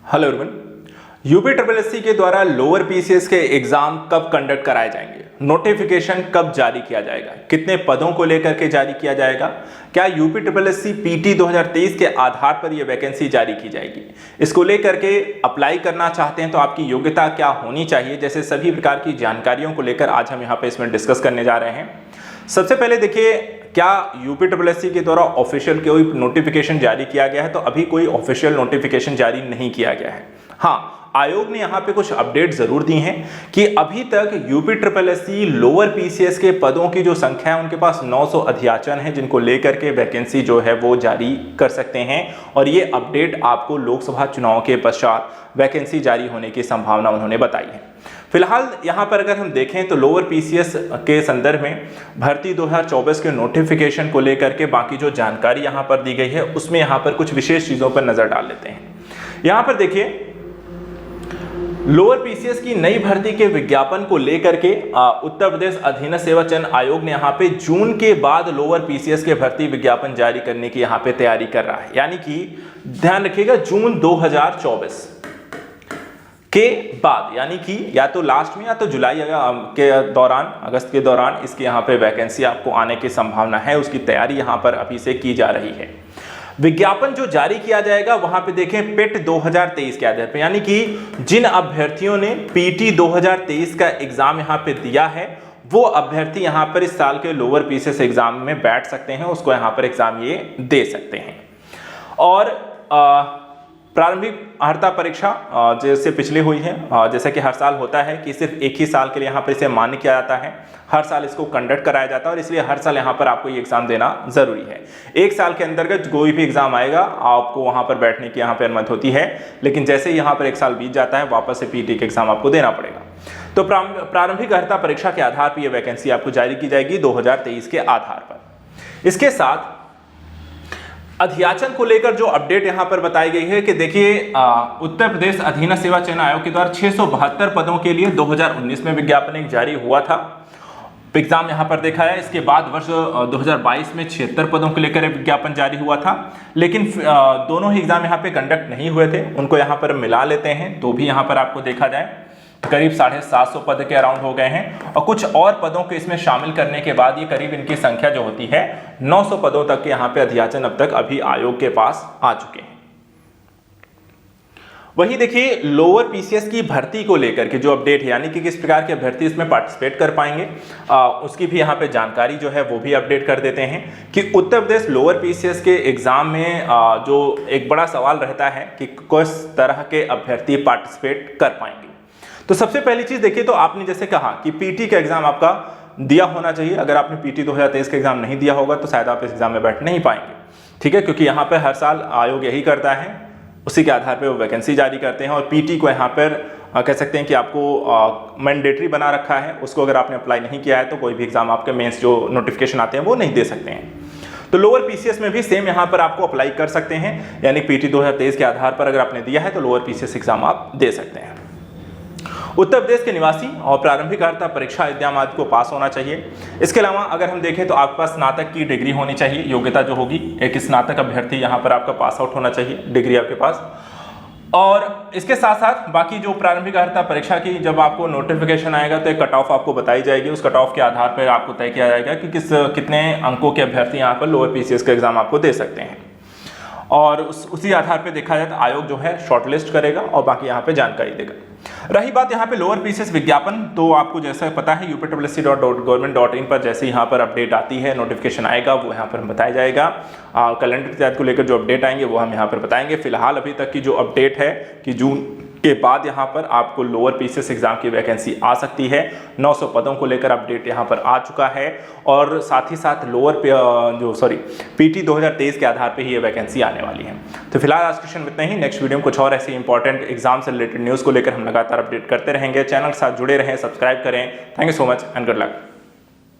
Hello everyone. UP triple SC के द्वारा lower PCS के एग्जाम कब कंडक्ट कराए जाएंगे, नोटिफिकेशन कब जारी किया जाएगा, कितने पदों को लेकर के जारी किया जाएगा, क्या यूपी ट्रिपल एससी पीटी 2023 के आधार पर यह वैकेंसी जारी की जाएगी, इसको लेकर के अप्लाई करना चाहते हैं तो आपकी योग्यता क्या होनी चाहिए, जैसे सभी प्रकार की जानकारियों को लेकर आज हम यहाँ पे इसमें डिस्कस करने जा रहे हैं। सबसे पहले देखिए, क्या यूपी ट्रिपल एससी के द्वारा ऑफिशियल कोई नोटिफिकेशन जारी किया गया है? तो अभी कोई ऑफिशियल नोटिफिकेशन जारी नहीं किया गया है। हाँ, आयोग ने यहाँ पे कुछ अपडेट जरूर दी हैं कि अभी तक UP triple SC lower PCS के पदों की जो संख्या है उनके पास 900 अध्याचन है, जिनको लेकर के वैकेंसी जो है वो जारी कर सकते हैं। और ये अपडेट आपको लोकसभा चुनाव के पश्चात वैकेंसी जारी होने की संभावना उन्होंने बताई है। फिलहाल यहाँ पर अगर हम देखें तो लोअर पीसीएस के संदर्भ में भर्ती 2024 के नोटिफिकेशन को लेकर के बाकी जो जानकारी यहाँ पर दी गई है उसमें यहाँ पर कुछ विशेष चीज़ों पर नजर डाल लेते हैं। यहाँ पर देखिए, लोअर पीसीएस की नई भर्ती के विज्ञापन को लेकर के उत्तर प्रदेश अधीनस्थ सेवा चयन आयोग ने यहाँ पे जून के बाद लोअर पीसीएस के भर्ती विज्ञापन जारी करने की यहाँ पे तैयारी कर रहा है। यानी कि ध्यान रखिएगा, जून 2024 के बाद, यानी कि या तो लास्ट में या तो जुलाई के दौरान, अगस्त के दौरान इसकी यहाँ पे वैकेंसी आपको आने की संभावना है। उसकी तैयारी यहाँ पर अभी से की जा रही है। विज्ञापन जो जारी किया जाएगा वहां पे देखें पेट 2023 के आधार पर, यानी कि जिन अभ्यर्थियों ने पीटी 2023 का एग्जाम यहाँ पे दिया है वो अभ्यर्थी यहाँ पर इस साल के लोअर पीसीएस एग्जाम में बैठ सकते हैं, उसको यहाँ पर एग्जाम ये दे सकते हैं। और प्रारंभिक अर्हता परीक्षा जैसे पिछली हुई है, जैसा कि हर साल होता है कि सिर्फ एक ही साल के लिए यहाँ पर इसे मान्य किया जाता है, हर साल इसको कंडक्ट कराया जाता है और इसलिए हर साल यहाँ पर आपको ये एग्जाम देना जरूरी है। एक साल के अंतर्गत कोई भी एग्जाम आएगा आपको वहाँ पर बैठने की यहाँ पर अनुमति होती है, लेकिन जैसे ही यहाँ पर एक साल बीत जाता है वापस से पीटी के एग्जाम आपको देना पड़ेगा। तो प्रारंभिक अर्हता परीक्षा के आधार पर यह वैकेंसी आपको जारी की जाएगी 2023 के आधार पर। इसके साथ अध्याचन को लेकर जो अपडेट यहां पर बताई गई है कि देखिए, उत्तर प्रदेश अधीनस्थ सेवा चयन आयोग के द्वारा 672 पदों के लिए 2019 में विज्ञापन एक जारी हुआ था, एग्जाम यहां पर देखा है। इसके बाद वर्ष 2022 में 76 पदों को लेकर विज्ञापन जारी हुआ था, लेकिन दोनों ही एग्जाम यहां पे कंडक्ट नहीं हुए थे, उनको यहां पर मिला लेते हैं तो भी यहां पर आपको देखा जाए करीब 750 पद के अराउंड हो गए हैं। और कुछ और पदों को इसमें शामिल करने के बाद ये करीब इनकी संख्या जो होती है 900 पदों तक के यहाँ पे अध्याचन अब तक अभी आयोग के पास आ चुके हैं। वही देखिए, लोअर पीसीएस की भर्ती को लेकर के जो अपडेट है, यानी कि किस प्रकार के अभ्यर्थी इसमें पार्टिसिपेट कर पाएंगे, उसकी भी यहाँ पे जानकारी जो है वो भी अपडेट कर देते हैं कि उत्तर प्रदेश लोअर पीसीएस के एग्जाम में जो एक बड़ा सवाल रहता है कि किस तरह के अभ्यर्थी पार्टिसिपेट कर पाएंगे। तो सबसे पहली चीज देखिए, तो आपने जैसे कहा कि पीटी का एग्जाम आपका दिया होना चाहिए। अगर आपने पीटी 2023 का एग्जाम नहीं दिया होगा तो शायद आप इस एग्जाम में बैठ नहीं पाएंगे, ठीक है, क्योंकि यहाँ पे हर साल आयोग यही करता है, उसी के आधार पे वो वैकेंसी जारी करते हैं। और पीटी को यहाँ पर कह सकते हैं कि आपको मैंडेटरी बना रखा है, उसको अगर आपने अप्लाई नहीं किया है तो कोई भी एग्जाम आपके मेंस जो नोटिफिकेशन आते हैं वो नहीं दे सकते हैं। तो लोअर पीसीएस में भी सेम यहाँ पर आपको अप्लाई कर सकते हैं, यानी पीटी 2023 के आधार पर अगर आपने दिया है तो लोअर पीसीएस एग्जाम आप दे सकते हैं। उत्तर प्रदेश के निवासी और प्रारंभिक अर्हता परीक्षा एग्जाम को पास होना चाहिए। इसके अलावा अगर हम देखें तो आपके पास स्नातक की डिग्री होनी चाहिए, योग्यता जो होगी एक स्नातक अभ्यर्थी यहाँ पर आपका पास आउट होना चाहिए, डिग्री आपके पास। और इसके साथ साथ बाकी जो प्रारंभिक अर्हता परीक्षा की जब आपको नोटिफिकेशन आएगा तो एक कट ऑफ आपको बताई जाएगी, उस कट ऑफ के आधार पर आपको तय किया जाएगा कि कितने अंकों के अभ्यर्थी यहाँ पर लोअर पीसीएस का एग्जाम आपको दे सकते हैं। और उसी आधार पे देखा जाए तो आयोग जो है शॉर्टलिस्ट करेगा और बाकी यहाँ पे जानकारी देगा। रही बात यहाँ पे लोअर पीसीएस विज्ञापन, तो आपको जैसा पता है uptrplsc.government.in पर जैसे यहाँ पर अपडेट आती है, नोटिफिकेशन आएगा वो यहाँ पर बताया जाएगा। कैलेंडर तैयारी को लेकर जो अपडेट आएंगे वो हम यहाँ पर बताएंगे। फिलहाल अभी तक की जो अपडेट है कि जून के बाद यहाँ पर आपको लोअर पीसीएस एग्जाम की वैकेंसी आ सकती है। 900 पदों को लेकर अपडेट यहाँ पर आ चुका है और साथ ही साथ पीटी 2023 के आधार पे ही ये वैकेंसी आने वाली है। तो फिलहाल आज क्वेश्चन में इतना ही। नेक्स्ट वीडियो में कुछ और ऐसे इंपॉर्टेंट एग्जाम से रिलेटेड न्यूज़ को लेकर हम लगातार अपडेट करते रहेंगे। चैनल के साथ जुड़े रहें, सब्सक्राइब करें। Thank you so much and good luck.